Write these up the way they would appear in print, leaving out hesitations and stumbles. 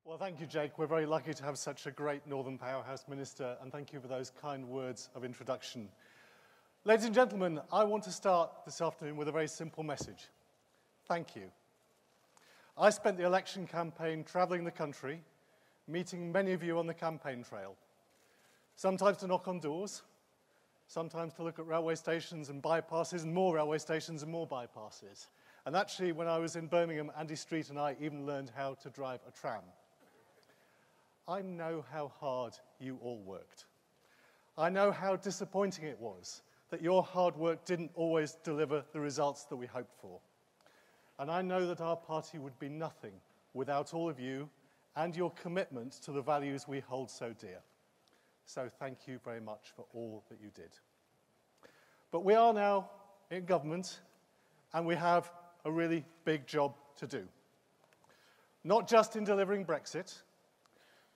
Well, thank you, Jake. We're very lucky to have such a great Northern Powerhouse Minister, and thank you for those kind words of introduction. Ladies and gentlemen, I want to start this afternoon with a very simple message. Thank you. I spent the election campaign travelling the country, meeting many of you on the campaign trail, sometimes to knock on doors, sometimes to look at railway stations and bypasses, and more railway stations and more bypasses. And actually, when I was in Birmingham, Andy Street and I even learned how to drive a tram. I know how hard you all worked. I know how disappointing it was that your hard work didn't always deliver the results that we hoped for. And I know that our party would be nothing without all of you and your commitment to the values we hold so dear. So thank you very much for all that you did. But we are now in government, and we have a really big job to do. Not just in delivering Brexit,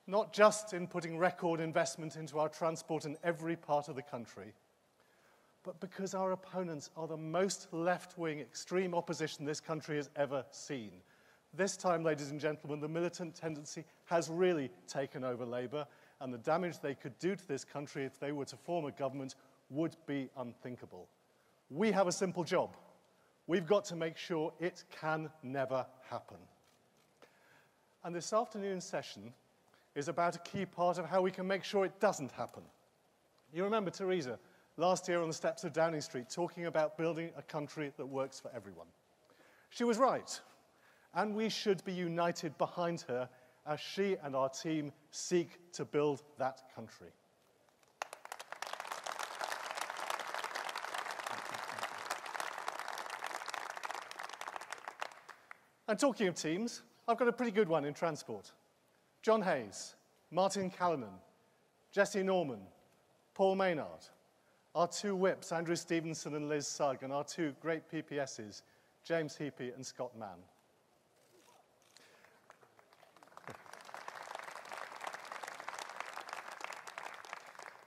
not just in putting record investment into our transport in every part of the country, but because our opponents are the most left-wing extreme opposition this country has ever seen. This time, ladies and gentlemen, the militant tendency has really taken over Labour, and the damage they could do to this country if they were to form a government would be unthinkable. We have a simple job. We've got to make sure it can never happen. And this afternoon's session is about a key part of how we can make sure it doesn't happen. You remember Theresa last year on the steps of Downing Street talking about building a country that works for everyone. She was right, and we should be united behind her as she and our team seek to build that country. And talking of teams, I've got a pretty good one in transport. John Hayes, Martin Callanan, Jesse Norman, Paul Maynard, our two whips, Andrew Stevenson and Liz Sugg, and our two great PPSs, James Heapy and Scott Mann.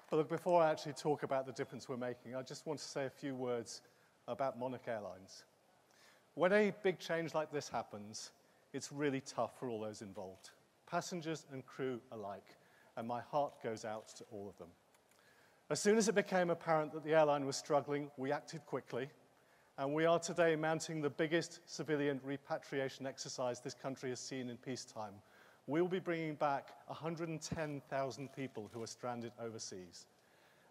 But look, before I actually talk about the difference we're making, I just want to say a few words about Monarch Airlines. When a big change like this happens, it's really tough for all those involved, passengers and crew alike, and my heart goes out to all of them. As soon as it became apparent that the airline was struggling, we acted quickly, and we are today mounting the biggest civilian repatriation exercise this country has seen in peacetime. We'll be bringing back 110,000 people who are stranded overseas.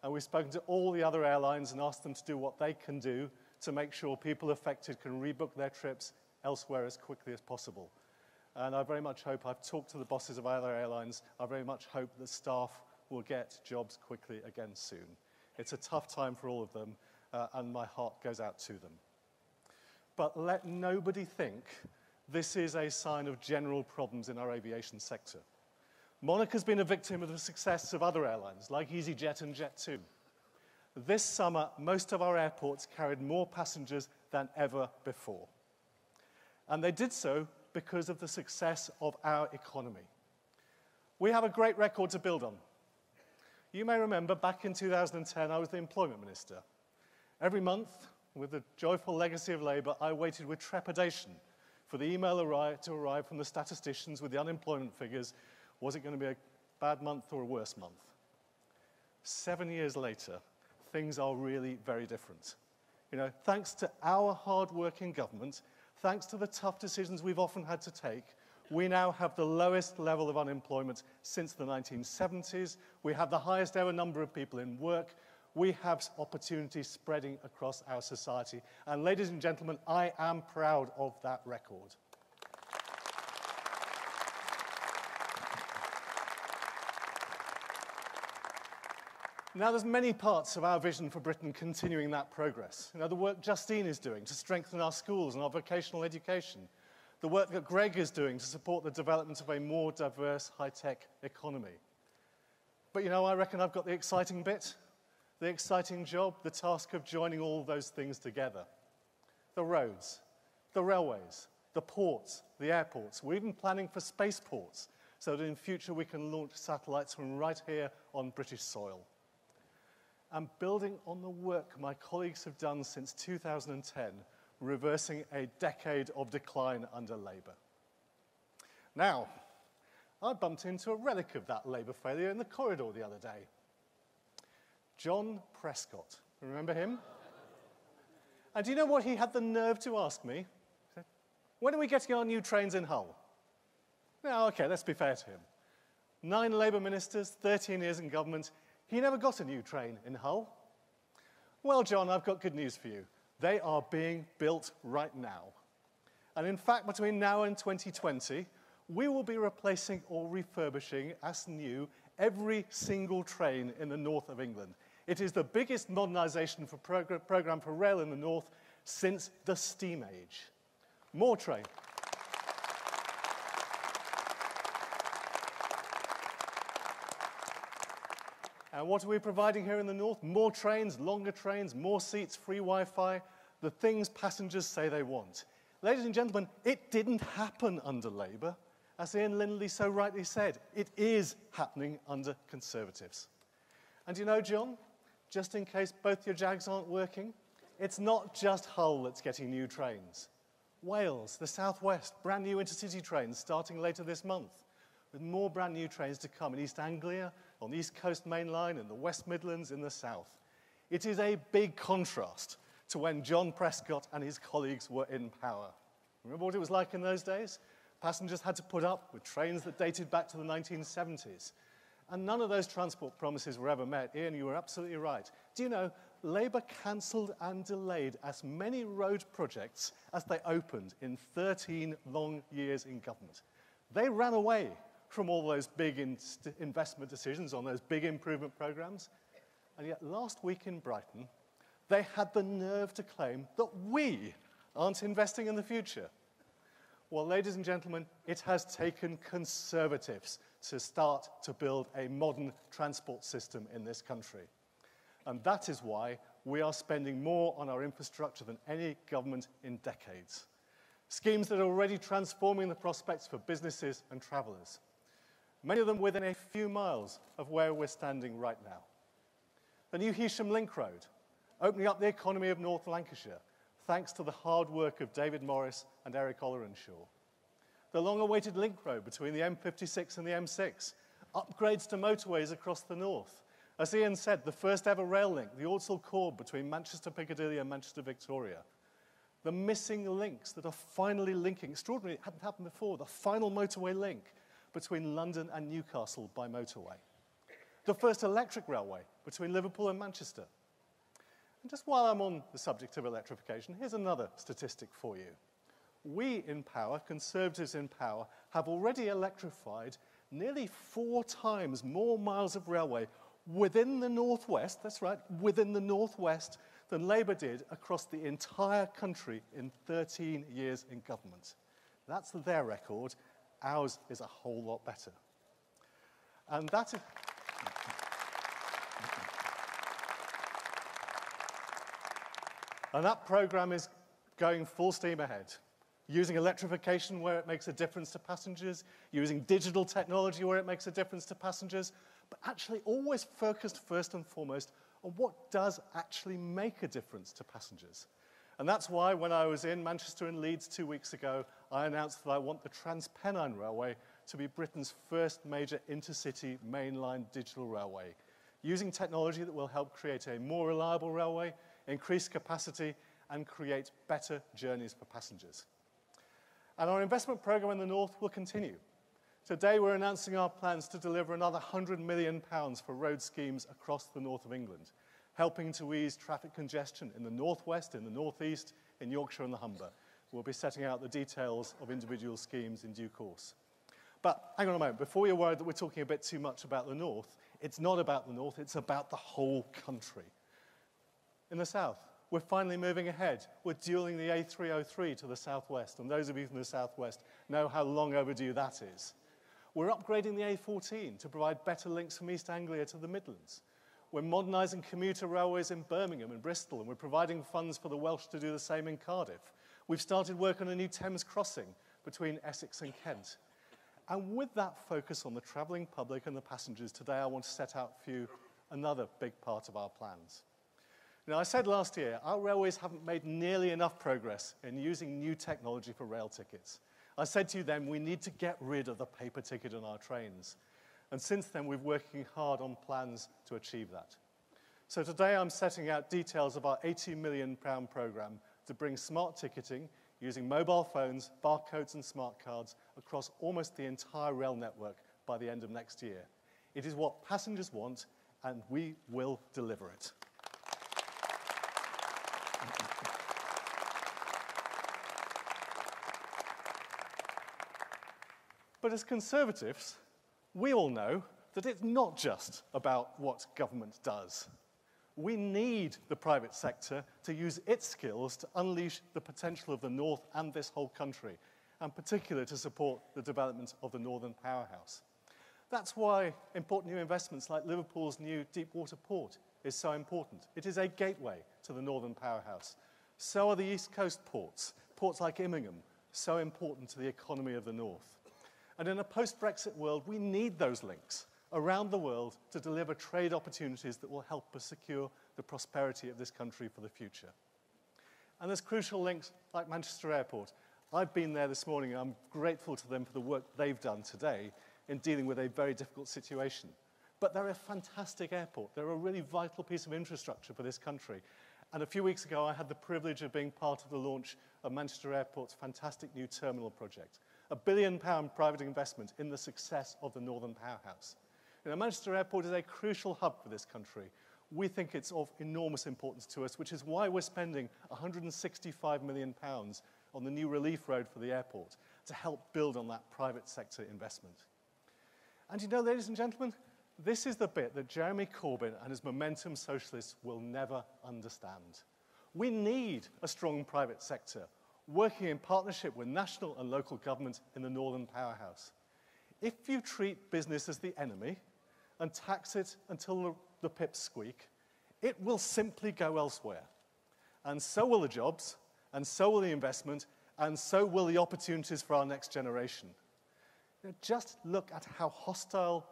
And we've spoken to all the other airlines and asked them to do what they can do to make sure people affected can rebook their trips elsewhere as quickly as possible. And I very much hope, I've talked to the bosses of other airlines, I very much hope that staff will get jobs quickly again soon. It's a tough time for all of them, and my heart goes out to them. But let nobody think this is a sign of general problems in our aviation sector. Monarch has been a victim of the success of other airlines, like EasyJet and Jet2. This summer, most of our airports carried more passengers than ever before. And they did so because of the success of our economy. We have a great record to build on. You may remember back in 2010, I was the employment minister. Every month, with the joyful legacy of Labour, I waited with trepidation for the email to arrive from the statisticians with the unemployment figures. Was it going to be a bad month or a worse month? 7 years later, things are really very different. You know, thanks to our hard-working government, thanks to the tough decisions we've often had to take, we now have the lowest level of unemployment since the 1970s. We have the highest ever number of people in work. We have opportunities spreading across our society. And ladies and gentlemen, I am proud of that record. Now, there's many parts of our vision for Britain continuing that progress. You know, the work Justine is doing to strengthen our schools and our vocational education. The work that Greg is doing to support the development of a more diverse, high-tech economy. But, you know, I reckon I've got the exciting bit, the exciting job, the task of joining all those things together. The roads, the railways, the ports, the airports. We're even planning for spaceports so that in future we can launch satellites from right here on British soil. And building on the work my colleagues have done since 2010, reversing a decade of decline under Labour. Now, I bumped into a relic of that Labour failure in the corridor the other day. John Prescott. Remember him? And do you know what he had the nerve to ask me? He said, when are we getting our new trains in Hull? Now, okay, let's be fair to him. 9 Labour ministers, 13 years in government, he never got a new train in Hull. Well, John, I've got good news for you. They are being built right now. And in fact, between now and 2020, we will be replacing or refurbishing as new every single train in the north of England. It is the biggest modernisation for programme for rail in the north since the steam age. More train. And what are we providing here in the north? More trains, longer trains, more seats, free Wi-Fi, the things passengers say they want. Ladies and gentlemen, it didn't happen under Labour. As Ian Lindley so rightly said, it is happening under Conservatives. And you know, John, just in case both your Jags aren't working, it's not just Hull that's getting new trains. Wales, the southwest, brand new intercity trains starting later this month, with more brand new trains to come in East Anglia, on the East Coast Main Line, in the West Midlands, in the south. It is a big contrast to when John Prescott and his colleagues were in power. Remember what it was like in those days? Passengers had to put up with trains that dated back to the 1970s. And none of those transport promises were ever met. Ian, you were absolutely right. Do you know, Labour cancelled and delayed as many road projects as they opened in 13 long years in government. They ran away from all those big investment decisions on those big improvement programmes. And yet last week in Brighton, they had the nerve to claim that we aren't investing in the future. Well, ladies and gentlemen, it has taken Conservatives to start to build a modern transport system in this country. And that is why we are spending more on our infrastructure than any government in decades. Schemes that are already transforming the prospects for businesses and travellers. Many of them within a few miles of where we're standing right now. The new Heysham Link Road, opening up the economy of North Lancashire, thanks to the hard work of David Morris and Eric Ollerenshaw. The long-awaited link road between the M56 and the M6, upgrades to motorways across the north. As Ian said, the first ever rail link, the Ordsall Chord between Manchester Piccadilly and Manchester Victoria. The missing links that are finally linking, extraordinary, it hadn't happened before, the final motorway link between London and Newcastle by motorway. The first electric railway between Liverpool and Manchester. And just while I'm on the subject of electrification, here's another statistic for you. We in power, Conservatives in power, have already electrified nearly 4 times more miles of railway within the northwest, that's right, within the northwest, than Labour did across the entire country in 13 years in government. That's their record. Ours is a whole lot better. And that is... And that programme is going full steam ahead, using electrification where it makes a difference to passengers, using digital technology where it makes a difference to passengers, but actually always focused first and foremost on what does actually make a difference to passengers. And that's why when I was in Manchester and Leeds 2 weeks ago, I announced that I want the Transpennine Railway to be Britain's first major intercity mainline digital railway, using technology that will help create a more reliable railway, increase capacity, and create better journeys for passengers. And our investment programme in the north will continue. Today we're announcing our plans to deliver another £100 million for road schemes across the north of England, helping to ease traffic congestion in the northwest, in the northeast, in Yorkshire and the Humber. We'll be setting out the details of individual schemes in due course. But hang on a moment, before you're worried that we're talking a bit too much about the north, it's not about the north, it's about the whole country. In the south, we're finally moving ahead. We're dualling the A303 to the southwest, and those of you from the southwest know how long overdue that is. We're upgrading the A14 to provide better links from East Anglia to the Midlands. We're modernising commuter railways in Birmingham and Bristol, and we're providing funds for the Welsh to do the same in Cardiff. We've started work on a new Thames crossing between Essex and Kent. And with that focus on the travelling public and the passengers, today I want to set out for you another big part of our plans. Now, I said last year, our railways haven't made nearly enough progress in using new technology for rail tickets. I said to you then, we need to get rid of the paper ticket on our trains. And since then, we're working hard on plans to achieve that. So today, I'm setting out details of our £80 million programme to bring smart ticketing using mobile phones, barcodes and smart cards across almost the entire rail network by the end of next year. It is what passengers want, and we will deliver it. But as Conservatives, we all know that it's not just about what government does. We need the private sector to use its skills to unleash the potential of the North and this whole country, and particularly to support the development of the Northern Powerhouse. That's why important new investments like Liverpool's new deep-water port is so important. It is a gateway to the Northern Powerhouse. So are the East Coast ports, ports like Immingham, so important to the economy of the North. And in a post-Brexit world, we need those links around the world to deliver trade opportunities that will help us secure the prosperity of this country for the future. And there's crucial links like Manchester Airport. I've been there this morning, and I'm grateful to them for the work they've done today in dealing with a very difficult situation. But they're a fantastic airport. They're a really vital piece of infrastructure for this country. And a few weeks ago, I had the privilege of being part of the launch of Manchester Airport's fantastic new terminal project, a £1 billion private investment in the success of the Northern Powerhouse. You know, Manchester Airport is a crucial hub for this country. We think it's of enormous importance to us, which is why we're spending £165 million on the new relief road for the airport to help build on that private sector investment. And you know, ladies and gentlemen, this is the bit that Jeremy Corbyn and his Momentum Socialists will never understand. We need a strong private sector, working in partnership with national and local government in the Northern Powerhouse. If you treat business as the enemy and tax it until the pips squeak, it will simply go elsewhere. And so will the jobs, and so will the investment, and so will the opportunities for our next generation. You know, just look at how hostile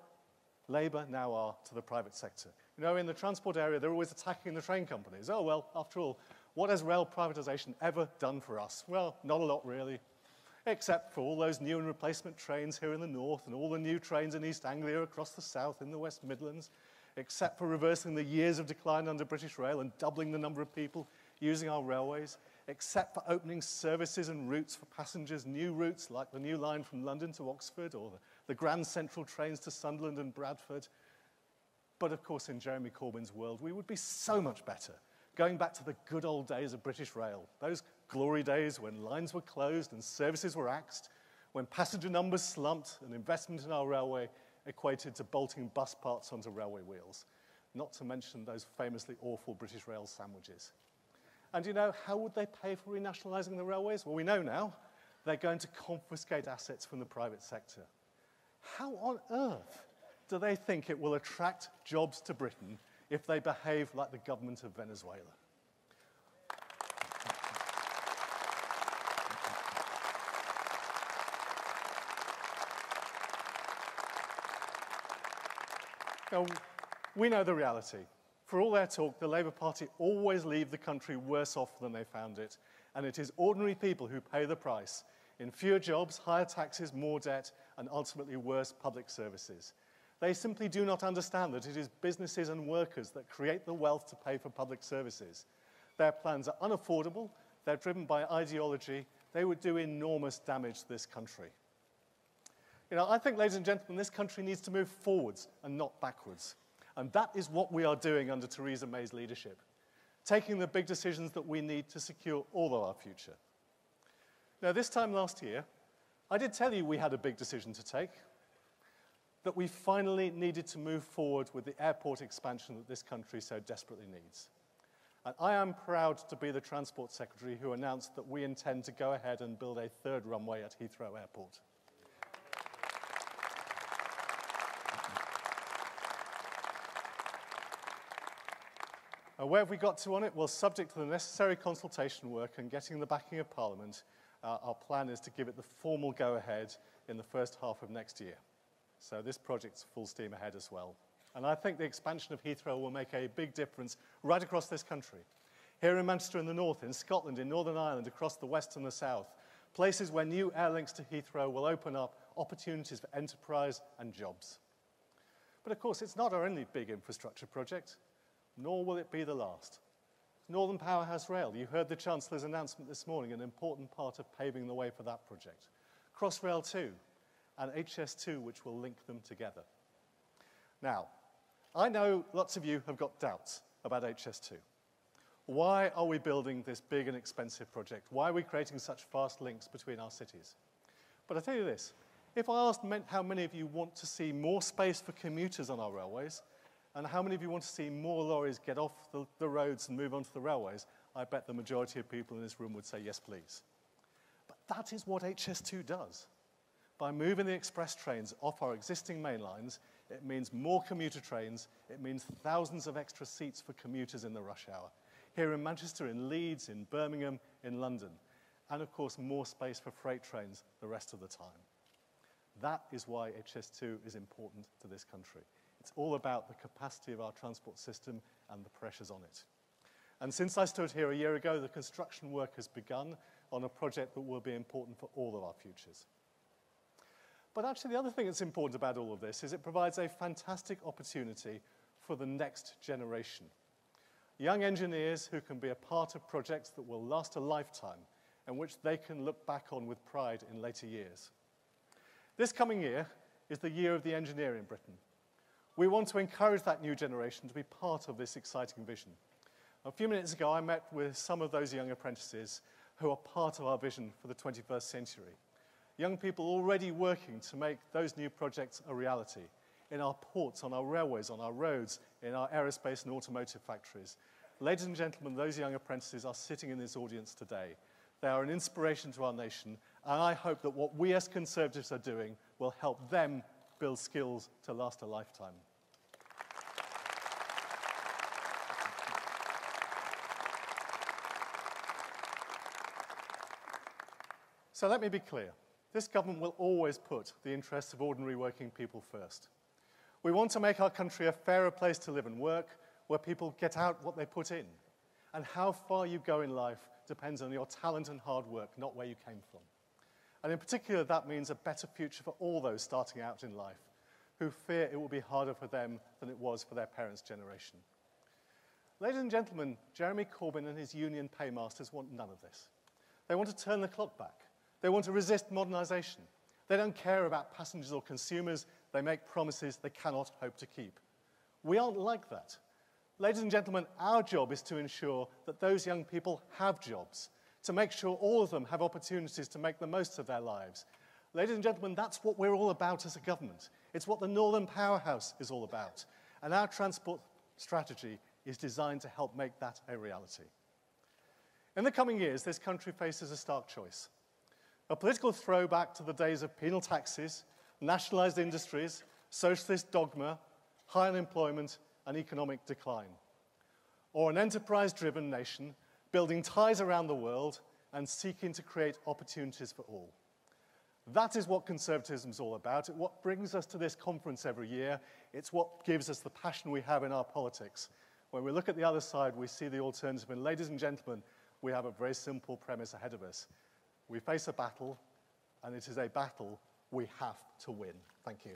Labour now are to the private sector. You know, in the transport area, they're always attacking the train companies. Oh, well, after all, what has rail privatisation ever done for us? Well, not a lot, really, except for all those new and replacement trains here in the north and all the new trains in East Anglia across the south in the West Midlands, except for reversing the years of decline under British Rail and doubling the number of people using our railways, except for opening services and routes for passengers, new routes like the new line from London to Oxford or the Grand Central trains to Sunderland and Bradford. But of course, in Jeremy Corbyn's world, we would be so much better going back to the good old days of British Rail, those glory days when lines were closed and services were axed, when passenger numbers slumped and investment in our railway equated to bolting bus parts onto railway wheels, not to mention those famously awful British Rail sandwiches. And you know, how would they pay for renationalising the railways? Well, we know now. They're going to confiscate assets from the private sector. How on earth do they think it will attract jobs to Britain if they behave like the government of Venezuela? Now, we know the reality. For all their talk, the Labour Party always leave the country worse off than they found it, and it is ordinary people who pay the price in fewer jobs, higher taxes, more debt, and ultimately worse public services. They simply do not understand that it is businesses and workers that create the wealth to pay for public services. Their plans are unaffordable, they're driven by ideology, they would do enormous damage to this country. You know, I think, ladies and gentlemen, this country needs to move forwards and not backwards. And that is what we are doing under Theresa May's leadership, taking the big decisions that we need to secure all of our future. Now, this time last year, I did tell you we had a big decision to take, that we finally needed to move forward with the airport expansion that this country so desperately needs. And I am proud to be the Transport Secretary who announced that we intend to go ahead and build a third runway at Heathrow Airport. Where have we got to on it? Well, subject to the necessary consultation work and getting the backing of Parliament, our plan is to give it the formal go-ahead in the first half of next year. So this project's full steam ahead as well. And I think the expansion of Heathrow will make a big difference right across this country. Here in Manchester in the north, in Scotland, in Northern Ireland, across the west and the south, places where new air links to Heathrow will open up opportunities for enterprise and jobs. But of course, it's not our only big infrastructure project, nor will it be the last. Northern Powerhouse Rail, you heard the Chancellor's announcement this morning, an important part of paving the way for that project. Crossrail 2 and HS2, which will link them together. Now, I know lots of you have got doubts about HS2. Why are we building this big and expensive project? Why are we creating such fast links between our cities? But I tell you this, if I asked how many of you want to see more space for commuters on our railways, and how many of you want to see more lorries get off the roads and move onto the railways, I bet the majority of people in this room would say yes, please. But that is what HS2 does. By moving the express trains off our existing main lines, it means more commuter trains, it means thousands of extra seats for commuters in the rush hour. Here in Manchester, in Leeds, in Birmingham, in London. And of course, more space for freight trains the rest of the time. That is why HS2 is important to this country. It's all about the capacity of our transport system and the pressures on it. And since I stood here a year ago, the construction work has begun on a project that will be important for all of our futures. But actually, the other thing that's important about all of this is it provides a fantastic opportunity for the next generation. Young engineers who can be a part of projects that will last a lifetime and which they can look back on with pride in later years. This coming year is the year of the engineer in Britain. We want to encourage that new generation to be part of this exciting vision. A few minutes ago, I met with some of those young apprentices who are part of our vision for the 21st century. Young people already working to make those new projects a reality in our ports, on our railways, on our roads, in our aerospace and automotive factories. Ladies and gentlemen, those young apprentices are sitting in this audience today. They are an inspiration to our nation, and I hope that what we as Conservatives are doing will help them build skills to last a lifetime. So let me be clear. This government will always put the interests of ordinary working people first. We want to make our country a fairer place to live and work, where people get out what they put in. And how far you go in life depends on your talent and hard work, not where you came from. And in particular, that means a better future for all those starting out in life, who fear it will be harder for them than it was for their parents' generation. Ladies and gentlemen, Jeremy Corbyn and his union paymasters want none of this. They want to turn the clock back. They want to resist modernisation. They don't care about passengers or consumers. They make promises they cannot hope to keep. We aren't like that. Ladies and gentlemen, our job is to ensure that those young people have jobs, to make sure all of them have opportunities to make the most of their lives. Ladies and gentlemen, that's what we're all about as a government. It's what the Northern Powerhouse is all about. And our transport strategy is designed to help make that a reality. In the coming years, this country faces a stark choice. A political throwback to the days of penal taxes, nationalised industries, socialist dogma, high unemployment and economic decline. Or an enterprise-driven nation building ties around the world and seeking to create opportunities for all. That is what conservatism is all about. It's what brings us to this conference every year. It's what gives us the passion we have in our politics. When we look at the other side, we see the alternative. And ladies and gentlemen, we have a very simple premise ahead of us. We face a battle, and it is a battle we have to win. Thank you.